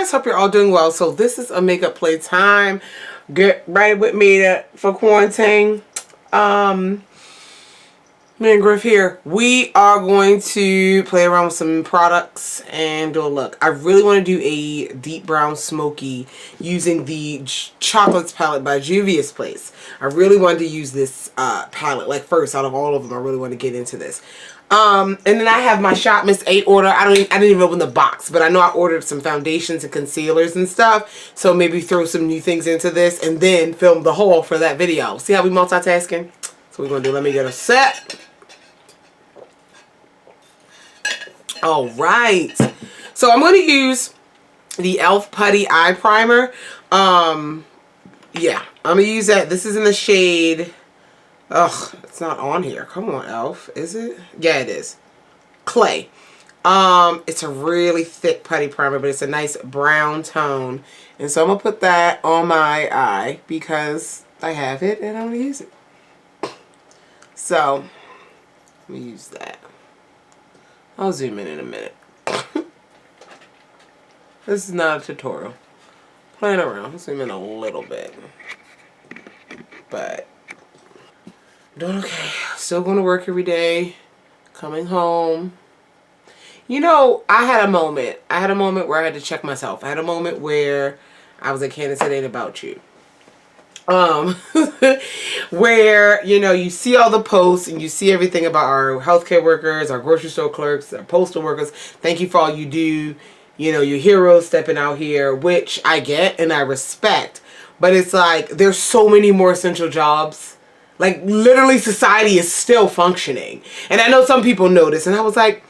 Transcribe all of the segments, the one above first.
guys? Hope you're all doing well. So this is a makeup play time. Get right with me for quarantine. Me and Griff here. We are going to play around with some products and do a look. I really want to do a deep brown smoky using the Chocolates palette by Juvia's Place. I really wanted to use this palette, like first out of all of them. I really want to get into this. And then I have my Shop Miss 8 order. I didn't even open the box, but I know I ordered some foundations and concealers and stuff. So maybe throw some new things into this and then film the haul for that video. See how we multitasking? So we're going to do, let me get a set. All right. So I'm going to use the e.l.f. Putty Eye Primer. Yeah, I'm going to use that. This is in the shade... Ugh, it's not on here. Come on, e.l.f. Is it? Yeah, it is. Clay. It's a really thick putty primer, but it's a nice brown tone. And so I'm going to put that on my eye because I have it and I'm going to use it. So, let me use that. I'll zoom in a minute. This is not a tutorial. Playing around. I'll zoom in a little bit. But... doing okay. Still going to work every day. Coming home. You know, I had a moment. I had a moment where I had to check myself. I had a moment where I was like, Candice, it ain't about you. Where, you know, you see all the posts and you see everything about our healthcare workers, our grocery store clerks, our postal workers. Thank you for all you do. You know, your heroes stepping out here, which I get and I respect. But it's like, there's so many more essential jobs. Like, literally, society is still functioning. And I know some people know this. And I was like,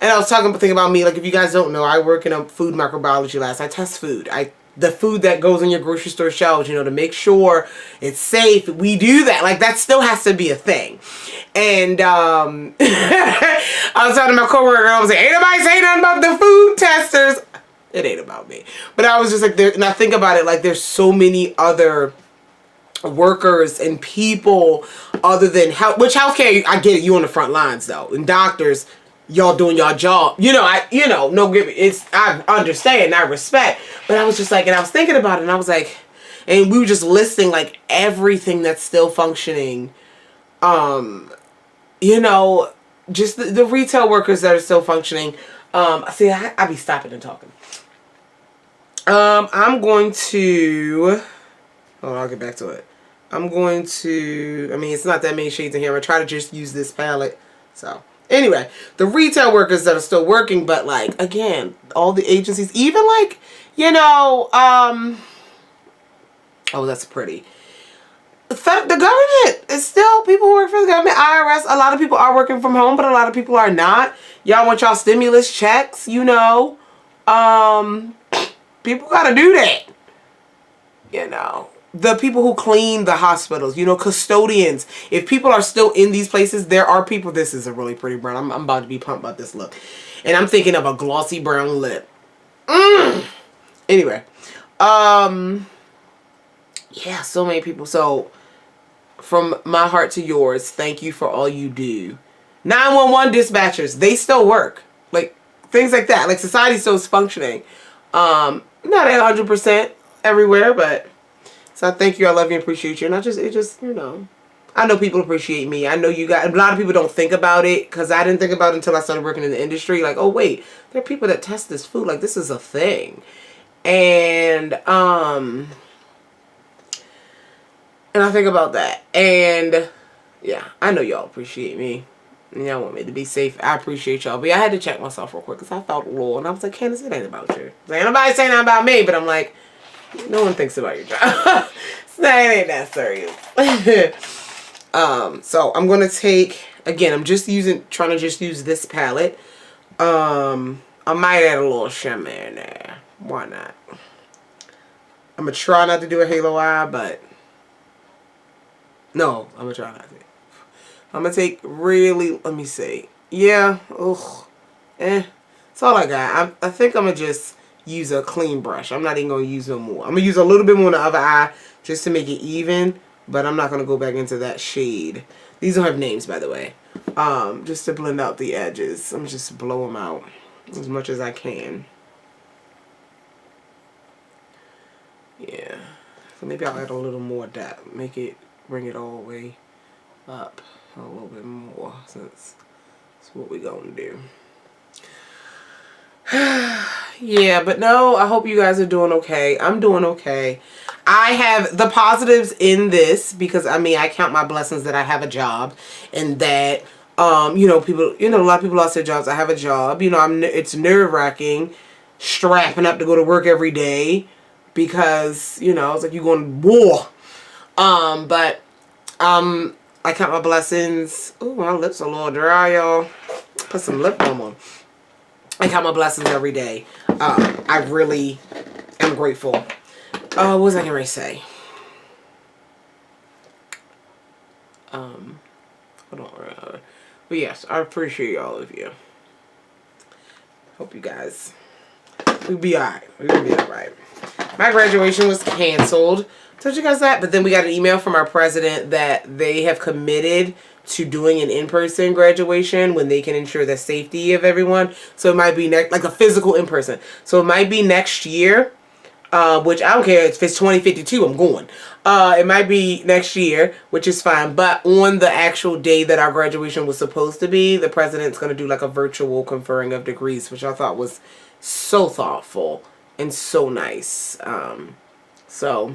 and I was thinking about me. Like, if you guys don't know, I work in a food microbiology lab. I test food. The food that goes on your grocery store shelves, you know, to make sure it's safe. We do that. Like, that still has to be a thing. And I was talking to my coworker. I was like, ain't nobody saying nothing about the food testers. It ain't about me. But I was just like, and I think about it, like, there's so many other workers and people other than health, which healthcare, I get it, you on the front lines though, and doctors, y'all doing y'all job, I understand, I respect, but I was just like, and I was thinking about it, and I was like, and we were just listing like everything that's still functioning, you know, just the retail workers that are still functioning. See, I be stopping and talking. I'm going to, oh, I'll get back to it. I'm going to, I mean, it's not that many shades in here. I'm going to try to just use this palette. So, anyway, the retail workers that are still working, but like, again, all the agencies, even like, you know, oh, that's pretty. The government is still, people who work for the government, IRS, a lot of people are working from home, but a lot of people are not. Y'all want y'all stimulus checks, you know. People got to do that. You know, the people who clean the hospitals, you know, custodians. If people are still in these places, there are people. This is a really pretty brown. I'm about to be pumped about this look. And I'm thinking of a glossy brown lip. Anyway. Yeah, so many people. So, from my heart to yours, thank you for all you do. 911 dispatchers, they still work. Like, things like that. Like, society still is functioning. Not 100%. Everywhere, but so I thank you, I love you, and appreciate you, and it just, you know, I know people appreciate me. I know you guys, a lot of people don't think about it, because I didn't think about it until I started working in the industry, like, oh wait, there are people that test this food, like, this is a thing, and I think about that, and yeah, I know y'all appreciate me, and y'all want me to be safe. I appreciate y'all, but I had to check myself real quick, because I felt low, and I was like, Candice, it ain't about you. Ain't nobody saying nothing about me, but I'm like, no one thinks about your job. So that ain't that serious. So I'm going to take, again, I'm just trying to just use this palette. I might add a little shimmer in there. Why not? I'm going to try not to do a halo eye, but no, I'm going to try not to. I'm going to take really, let me see. Yeah, that's all I got. I think I'm going to just use a clean brush. I'm not even going to use no more. I'm going to use a little bit more on the other eye just to make it even, but I'm not going to go back into that shade. These don't have names, by the way. Just to blend out the edges. I'm just blow them out as much as I can. Yeah. So maybe I'll add a little more depth. Bring it all the way up a little bit more, since that's what we're gonna do. Yeah, but no, I hope you guys are doing okay. I'm doing okay. I have the positives in this, because I mean, I count my blessings that I have a job, and that you know, people, you know, a lot of people lost their jobs. I have a job. You know, it's nerve-wracking strapping up to go to work every day, because, you know, it's like you're going to war. But I count my blessings. Ooh, my lips are a little dry, y'all. Put some lip balm on. I count my blessings every day. I really am grateful. What was I going to say? Hold on. But yes, I appreciate all of you. Hope you guys, we'll be alright. We'll be alright. My graduation was canceled. Told you guys that. But then we got an email from our president that they have committed to doing an in-person graduation when they can ensure the safety of everyone. So it might be like a physical in-person. So it might be next year. Which I don't care if it's 2052, I'm going. It might be next year, which is fine. But on the actual day that our graduation was supposed to be, the president's going to do like a virtual conferring of degrees, which I thought was so thoughtful and so nice. So,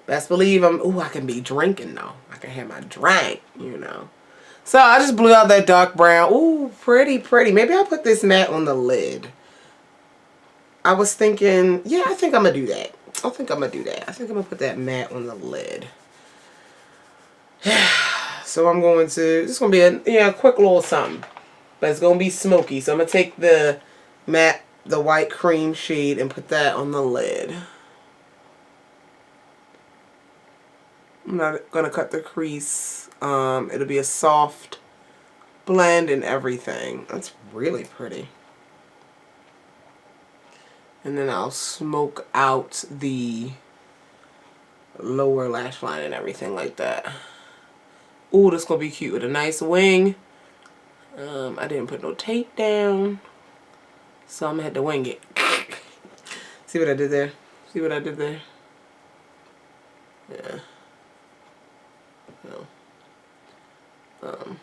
best believe I can be drinking though. I can have my drink, you know. So I just blew out that dark brown. Ooh, pretty, pretty. Maybe I'll put this matte on the lid. I was thinking, yeah, I think I'm going to do that. I think I'm going to put that matte on the lid. So I'm going to, it's going to be a quick little something. But it's going to be smoky. So I'm going to take the matte, the white cream shade, and put that on the lid. I'm not going to cut the crease. It'll be a soft blend and everything. That's really pretty. And then I'll smoke out the lower lash line and everything like that. Ooh, this gonna be cute with a nice wing. I didn't put no tape down, so I'm gonna have to wing it. See what I did there? See what I did there? Yeah. No. But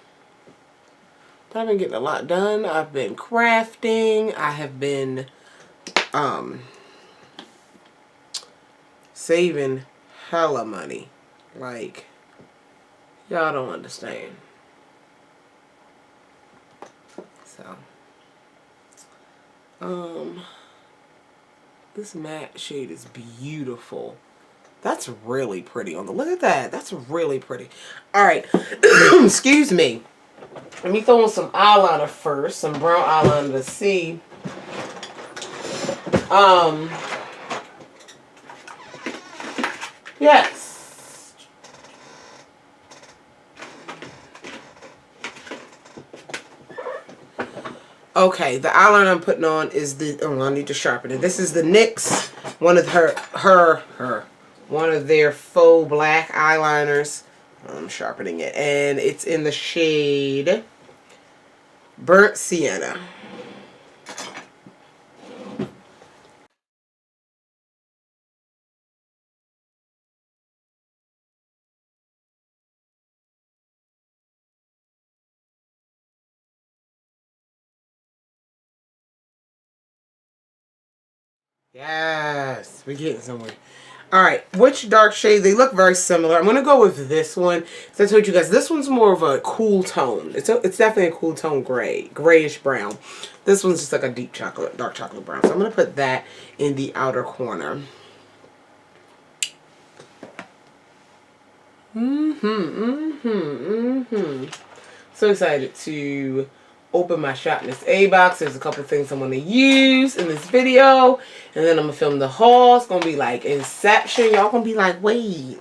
I've been getting a lot done. I've been crafting. I have been saving hella money. Like, y'all don't understand. So, this matte shade is beautiful. That's really pretty on the, look at that. That's really pretty. All right. Excuse me. Let me throw on some eyeliner first, some brown eyeliner to see. Yes. Okay, the eyeliner I'm putting on is the, oh, I need to sharpen it. This is the NYX, one of one of their faux black eyeliners. I'm sharpening it, and it's in the shade Burnt Sienna. Yes, we're getting somewhere. Alright, which dark shade? They look very similar. I'm going to go with this one. So I told you guys, this one's more of a cool tone. It's definitely a cool tone gray. Grayish brown. This one's just like a deep chocolate, dark chocolate brown. So I'm going to put that in the outer corner. So excited to open my Shopness A box. There's a couple things I'm going to use in this video. And then I'm going to film the haul. It's going to be like Inception. Y'all going to be like, wait.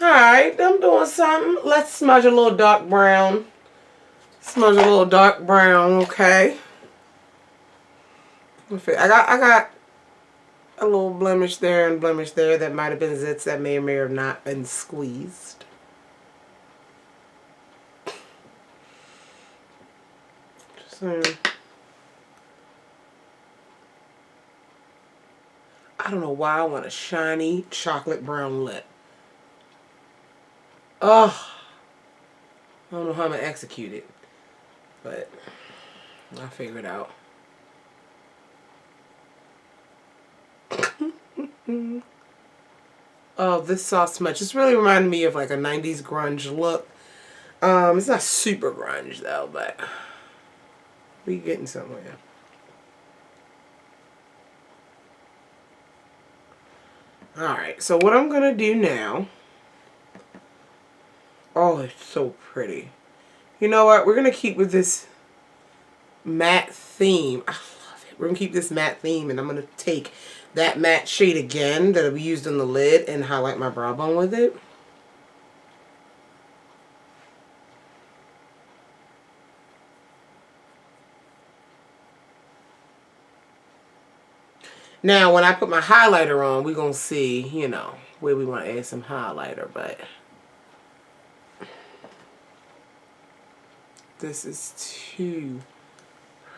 Alright, I'm doing something. Let's smudge a little dark brown. Smudge a little dark brown, okay? I got a little blemish there and blemish there that might have been zits that may or may have not been squeezed. So, I don't know why I want a shiny chocolate brown lip. Ugh. I don't know how I'm going to execute it, but I'll figure it out. Oh, this soft smudge. This really reminded me of like a 90s grunge look. It's not super grunge though, but we getting somewhere. Alright, so what I'm going to do now... Oh, it's so pretty. You know what? We're going to keep with this matte theme. I love it. We're going to keep this matte theme, and I'm going to take that matte shade again that we used on the lid and highlight my brow bone with it. Now, when I put my highlighter on, we're going to see, you know, where we want to add some highlighter, but this is too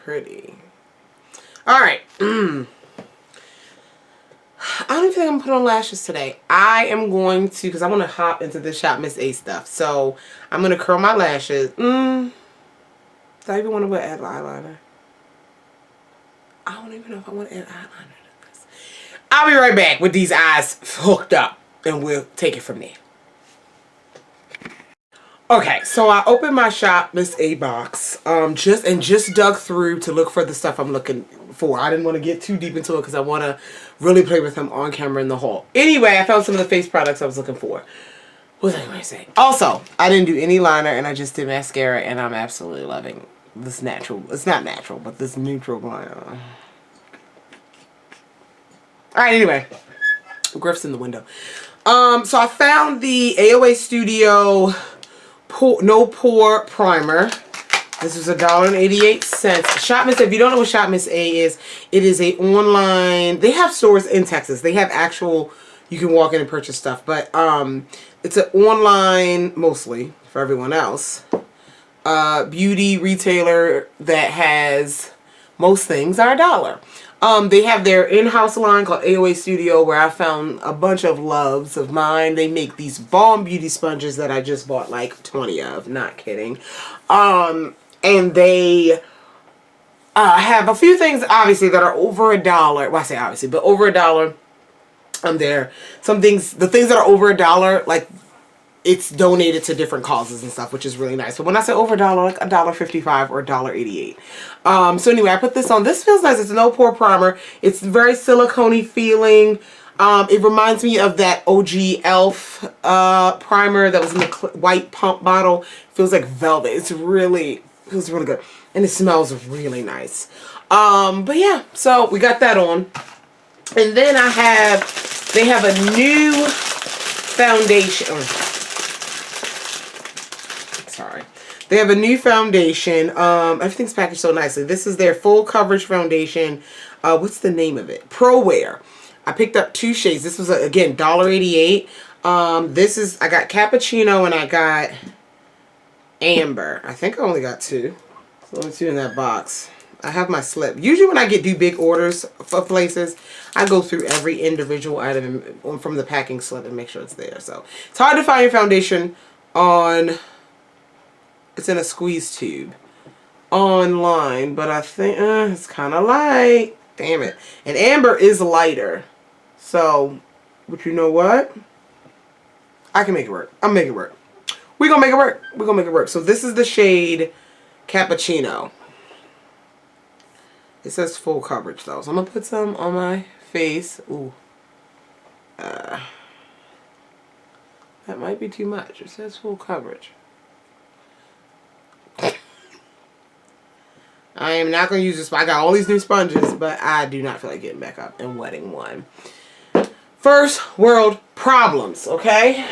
pretty. Alright. I don't think I'm going to put on lashes today. I am going to, because I want to hop into the Shop Miss A stuff. So, I'm going to curl my lashes. Do I even want to add eyeliner? I don't even know if I want to add eyeliner. I'll be right back with these eyes hooked up, and we'll take it from there. Okay, so I opened my Shop Miss A box, just dug through to look for the stuff I'm looking for. I didn't want to get too deep into it because I want to really play with them on camera in the haul. Anyway, I found some of the face products I was looking for. What was I going to say? Also, I didn't do any liner, and I just did mascara, and I'm absolutely loving this natural. It's not natural, but this neutral liner. Alright, anyway. Griff's in the window. So I found the AOA Studio No Pore Primer. This was $1.88. Shop Miss, if you don't know what Shop Miss A is, it is a online, they have stores in Texas. They have actual, you can walk in and purchase stuff, but it's an online, mostly, for everyone else, beauty retailer that has, most things are $1. They have their in-house line called AOA Studio, where I found a bunch of loves of mine. They make these Balm Beauty sponges that I just bought like 20 of. Not kidding. And they have a few things, obviously, that are over $1. Well, I say obviously, but over $1. There. Some things, the things that are over $1, like, it's donated to different causes and stuff, which is really nice. But when I say over $1, like $1.55 or $1.88. So anyway, I put this on. This feels nice. It's a no pore primer. It's very silicone-y feeling. It reminds me of that OG e.l.f. Primer that was in the white pump bottle. Feels like velvet. It's really, feels really good. And it smells really nice. But yeah, so we got that on. And then they have a new foundation. Sorry. They have a new foundation. Everything's packaged so nicely. This is their full coverage foundation. What's the name of it? Pro Wear. I picked up 2 shades. This was, again, $1.88. This is, I got Cappuccino and I got Amber. I think I only got 2. So only 2 in that box. I have my slip. Usually when I do big orders for places, I go through every individual item from the packing slip and make sure it's there. So it's hard to find your foundation on, it's in a squeeze tube online, but I think it's kind of light. Damn it. And Amber is lighter. So, but you know what? I can make it work. I'm making it work. We're going to make it work. We're going to make it work. So this is the shade Cappuccino. It says full coverage though. So I'm going to put some on my face. Ooh. That might be too much. It says full coverage. I am not going to use this. I got all these new sponges, but I do not feel like getting back up and wetting one. First world problems, okay?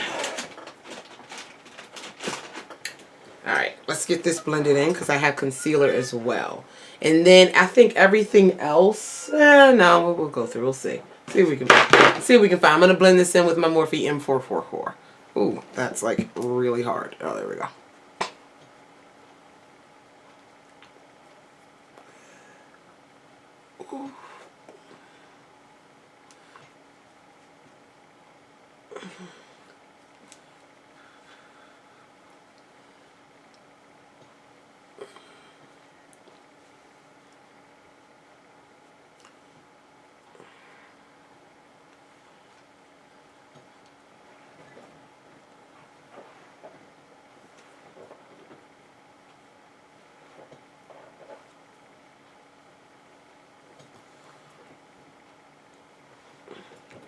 Alright, let's get this blended in because I have concealer as well. And then I think everything else, no, we'll go through. We'll see. See if we can find. I'm going to blend this in with my Morphe M444. Ooh, that's like really hard. Oh, there we go. Ooh.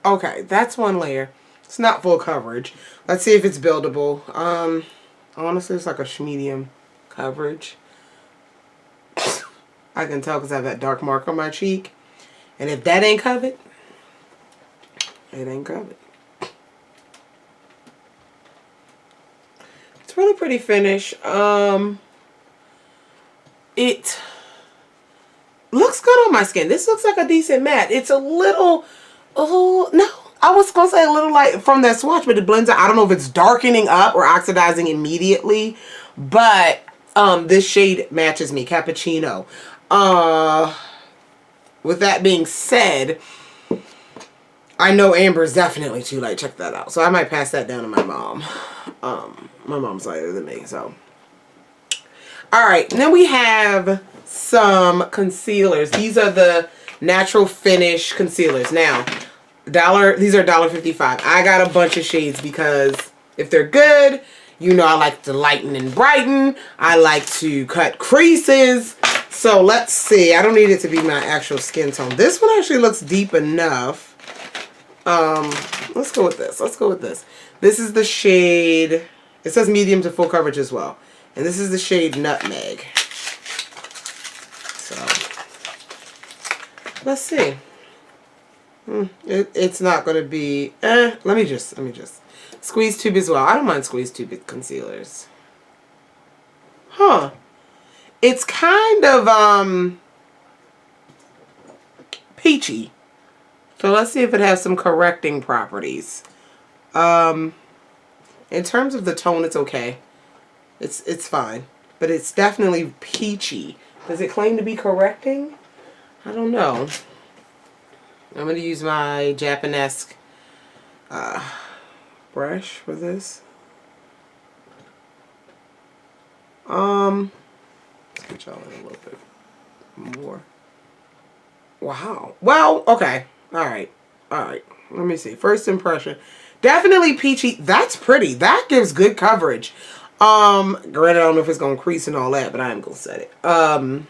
Okay, that's one layer. It's not full coverage. Let's see if it's buildable. Honestly, it's like a medium coverage. I can tell because I have that dark mark on my cheek. And if that ain't covered, it ain't covered. It's really pretty finish. It looks good on my skin. This looks like a decent matte. It's a little... Oh, no. I was going to say a little light from that swatch, but it blends out. I don't know if it's darkening up or oxidizing immediately, but this shade matches me, Cappuccino. With that being said, I know Amber is definitely too light. Check that out. So I might pass that down to my mom. My mom's lighter than me, so. All right, then we have some concealers. These are the natural finish concealers. Now, these are $1.55. I got a bunch of shades because if they're good, you know I like to lighten and brighten. I like to cut creases. So let's see. I don't need it to be my actual skin tone. This one actually looks deep enough. Let's go with this. Let's go with this. This is the shade, it says medium to full coverage as well. And this is the shade Nutmeg. So let's see. It's not going to be, let me just squeeze tube as well. I don't mind squeeze tube concealers. Huh. It's kind of peachy. So let's see if it has some correcting properties. In terms of the tone, it's okay. It's fine. But it's definitely peachy. Does it claim to be correcting? I don't know. I'm going to use my Japanesque brush for this. Let's get y'all in a little bit more. Wow. Well, okay. Alright. Alright. Let me see. First impression. Definitely peachy. That's pretty. That gives good coverage. Granted, I don't know if it's going to crease and all that, but I am going to set it. But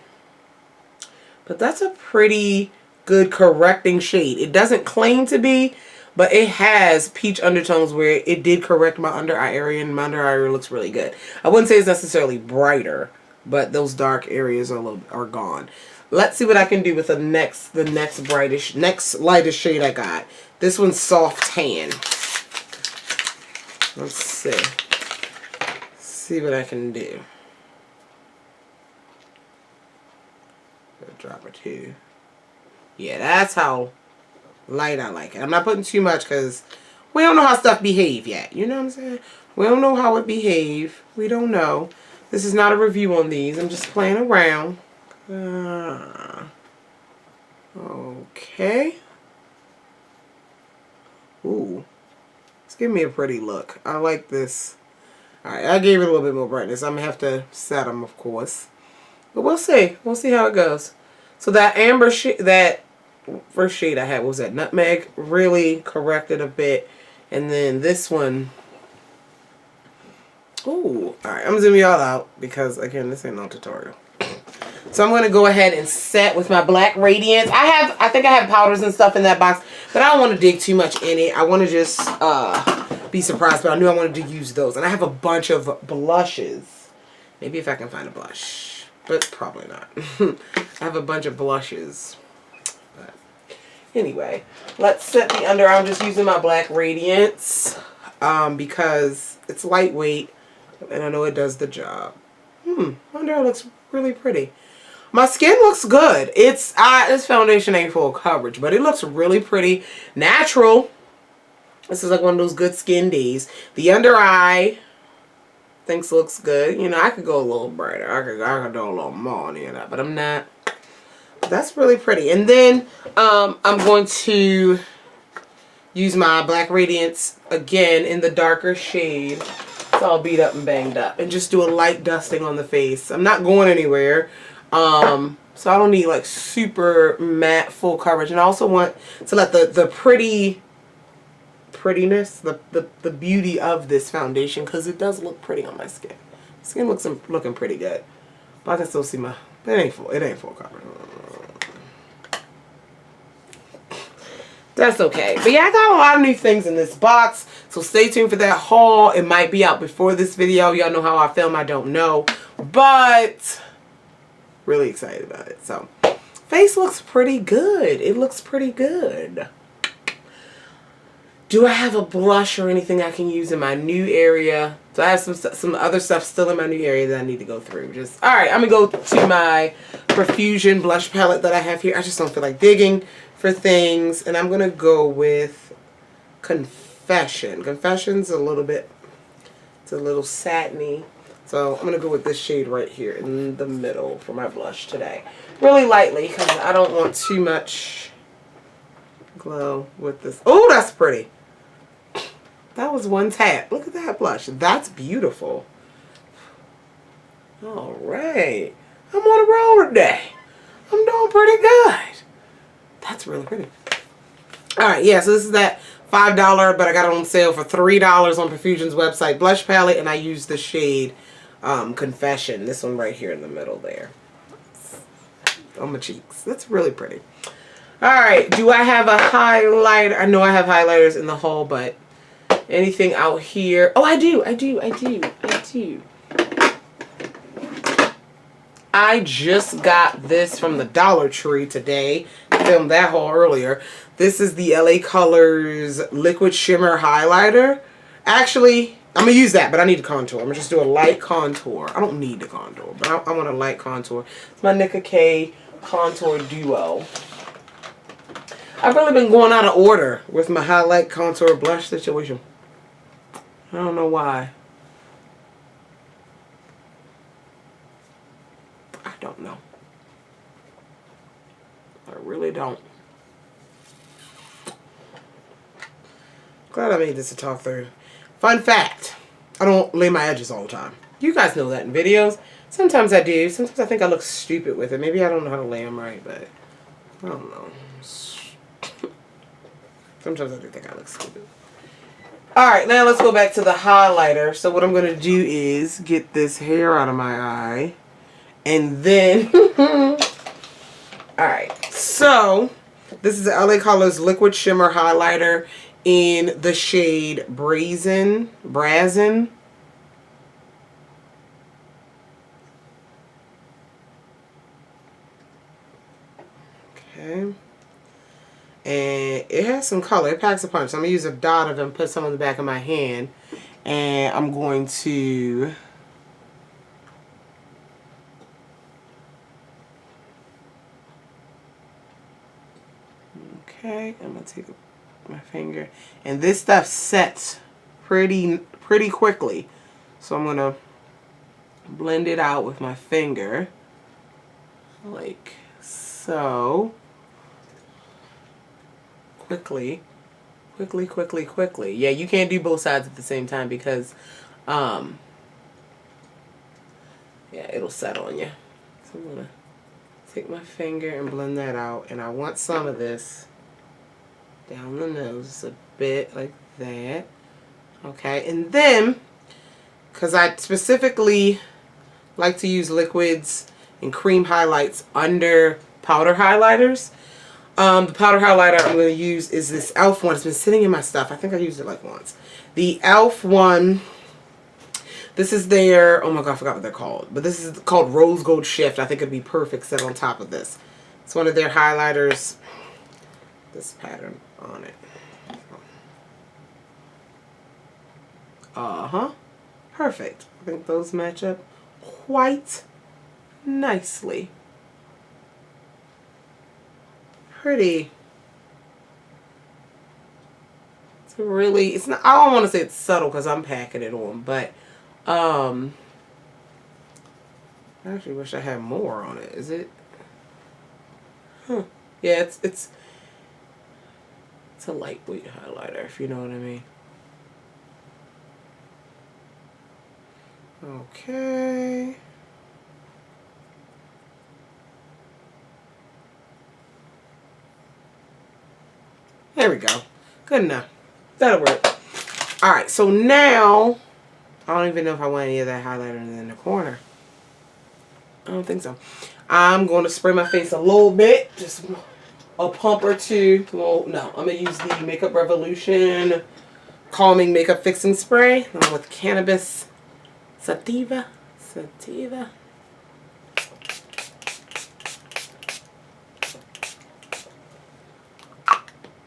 that's a pretty good correcting shade. It doesn't claim to be, but it has peach undertones where it did correct my under eye area, and my under eye area looks really good. I wouldn't say it's necessarily brighter, but those dark areas are gone. Let's see what I can do with the next lightest shade I got. This one's soft tan. Let's see. See what I can do. Drop it too. Yeah, that's how light I like it. I'm not putting too much because we don't know how stuff behave yet. You know what I'm saying? We don't know how it behave. We don't know. This is not a review on these. I'm just playing around. Okay. Ooh. It's giving me a pretty look. I like this. Alright, I gave it a little bit more brightness. I'm going to have to set them, of course. But we'll see. We'll see how it goes. So that amber shade, that first shade I had, what was that? Nutmeg, really corrected a bit. And then this one, ooh, alright, I'm zooming y'all out because, again, this ain't no tutorial. So I'm going to go ahead and set with my Black Radiance. I think I have powders and stuff in that box, but I don't want to dig too much in it. I want to just be surprised, but I knew I wanted to use those. And I have a bunch of blushes. Maybe if I can find a blush. But probably not. I have a bunch of blushes. But Anyway, let's set the under eye. I'm just using my black radiance because it's lightweight and I know it does the job. Under eye looks really pretty. My skin looks good. This foundation ain't full coverage, but it looks really pretty. Natural. This is like one of those good skin days. The under eye looks good. You know, I could go a little brighter. I could do a little more on that, but I'm not. That's really pretty. And then I'm going to use my black radiance again in the darker shade. It's all beat up and banged up, and just do a light dusting on the face. I'm not going anywhere. So I don't need like super matte full coverage, and I also want to let the prettiness, the beauty of this foundation, because it does look pretty on my skin. Skin looks looking pretty good, but I can still see my. It ain't full coverage. That's okay. But yeah, I got a lot of new things in this box, so stay tuned for that haul. It might be out before this video. Y'all know how I film. I don't know, but really excited about it. So face looks pretty good. It looks pretty good. Do I have a blush or anything I can use in my new area? So I have some other stuff still in my new area that I need to go through. All right, I'm gonna go to my Profusion blush palette that I have here. I just don't feel like digging for things, and I'm gonna go with Confession. Confession's a little bit, it's a little satiny. So I'm gonna go with this shade right here in the middle for my blush today. Really lightly, because I don't want too much glow with this. Oh, that's pretty. That was one tap. Look at that blush. That's beautiful. All right. I'm on a roll today. I'm doing pretty good. That's really pretty. All right, yeah, so this is that $5, but I got it on sale for $3 on Profusion's website blush palette, and I used the shade Confession. This one right here in the middle there. On my cheeks. That's really pretty. All right, do I have a highlighter? I know I have highlighters in the haul, but anything out here? Oh, I do. I just got this from the Dollar Tree today. I filmed that haul earlier. This is the LA Colors Liquid Shimmer Highlighter. Actually, I'm going to use that, but I need to contour. I'm going to just do a light contour. I don't need to contour, but I want a light contour. It's my Nicka K Contour Duo. I've really been going out of order with my highlight contour blush situation. I don't know why. I don't know. I really don't. Glad I made this to talk through. Fun fact. I don't lay my edges all the time. You guys know that in videos. Sometimes I do. Sometimes I think I look stupid with it. Maybe I don't know how to lay them right, but I don't know. Sometimes I do think I look stupid. Alright, now let's go back to the highlighter. So what I'm going to do is get this hair out of my eye. And then... Alright, so this is the LA Colors Liquid Shimmer Highlighter in the shade Brazen. Okay. And it has some color. It packs a punch. So I'm going to use a dot of it and put some on the back of my hand. And I'm going to... Okay, I'm going to take my finger. And this stuff sets pretty quickly. So I'm going to blend it out with my finger. Like so. Quickly. Yeah, you can't do both sides at the same time because, yeah, it'll set on you. So I'm going to take my finger and blend that out. And I want some of this down the nose a bit like that. Okay, and then, because I specifically like to use liquids and cream highlights under powder highlighters, the powder highlighter I'm going to use is this e.l.f. one. It's been sitting in my stuff. I think I used it like once. The e.l.f. one, this is their, oh my god, I forgot what they're called. But this is called Rose Gold Shift. I think it'd be perfect set on top of this. It's one of their highlighters. this pattern on it. Perfect. I think those match up quite nicely. Pretty. It's really, it's not, I don't want to say it's subtle because I'm packing it on, but I actually wish I had more on it. Is it? Huh. Yeah, it's a lightweight highlighter, if you know what I mean. Okay. There we go. Good enough. That'll work. Alright, so now, I don't even know if I want any of that highlighter in the corner. I don't think so. I'm going to spray my face a little bit. Just a pump or two. Well, no, I'm going to use the Makeup Revolution Calming Makeup Fixing Spray with Cannabis Sativa.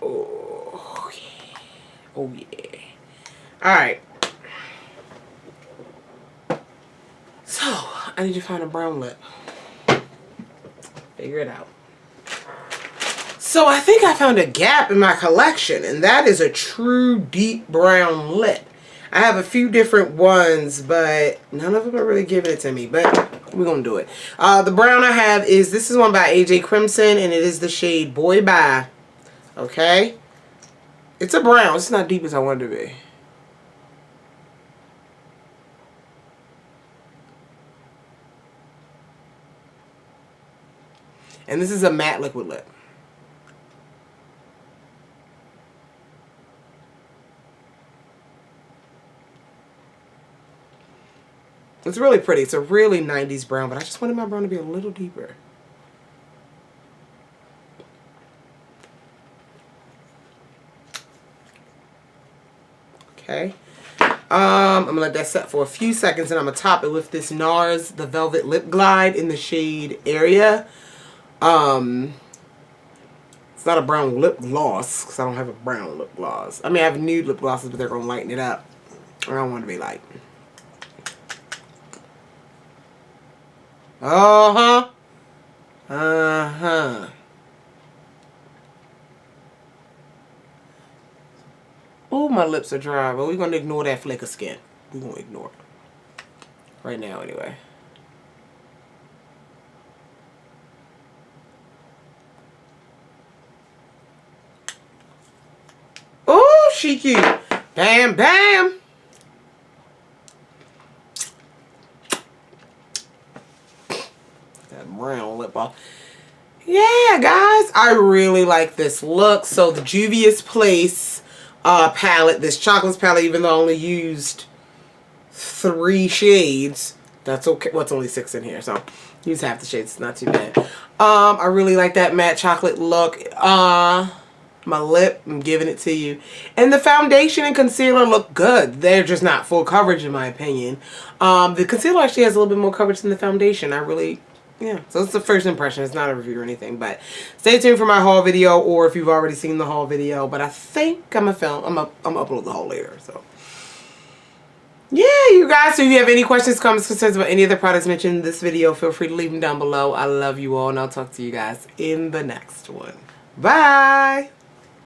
Oh, yeah. Oh, yeah. Alright. So, I need to find a brown lip. Figure it out. So, I think I found a gap in my collection, and that is a true deep brown lip. I have a few different ones, but none of them are really giving it to me, but we're going to do it. The brown I have is, this is one by AJ Crimson, and it is the shade Boy Bye. Okay? It's a brown. It's not deep as I want it to be. And this is a matte liquid lip. It's really pretty. It's a really 90s brown, but I just wanted my brown to be a little deeper. Okay. I'm going to let that set for a few seconds, and I'm going to top it with this NARS The Velvet Lip Glide in the shade Area. It's not a brown lip gloss, because I don't have a brown lip gloss. I mean, I have nude lip glosses, but they're going to lighten it up. I don't want it to be light. Uh-huh. Uh-huh. Oh, my lips are dry, but we're going to ignore that flick of skin. We're going to ignore it. Right now, anyway. Oh, she cute. Bam, bam. Brown lip off. Yeah, guys, I really like this look. So the Juvia's Place palette, this chocolates palette, even though I only used 3 shades, that's okay. Well, it's only 6 in here, so use half the shades. It's not too bad. I really like that matte chocolate look. My lip, I'm giving it to you. And the foundation and concealer look good. They're just not full coverage in my opinion. The concealer actually has a little bit more coverage than the foundation. Yeah, so it's the first impression. It's not a review or anything, but stay tuned for my haul video, or if you've already seen the haul video. But I think I'm gonna upload the haul later. So yeah, you guys. So if you have any questions, comments, concerns about any of the products mentioned in this video, feel free to leave them down below. I love you all, and I'll talk to you guys in the next one. Bye.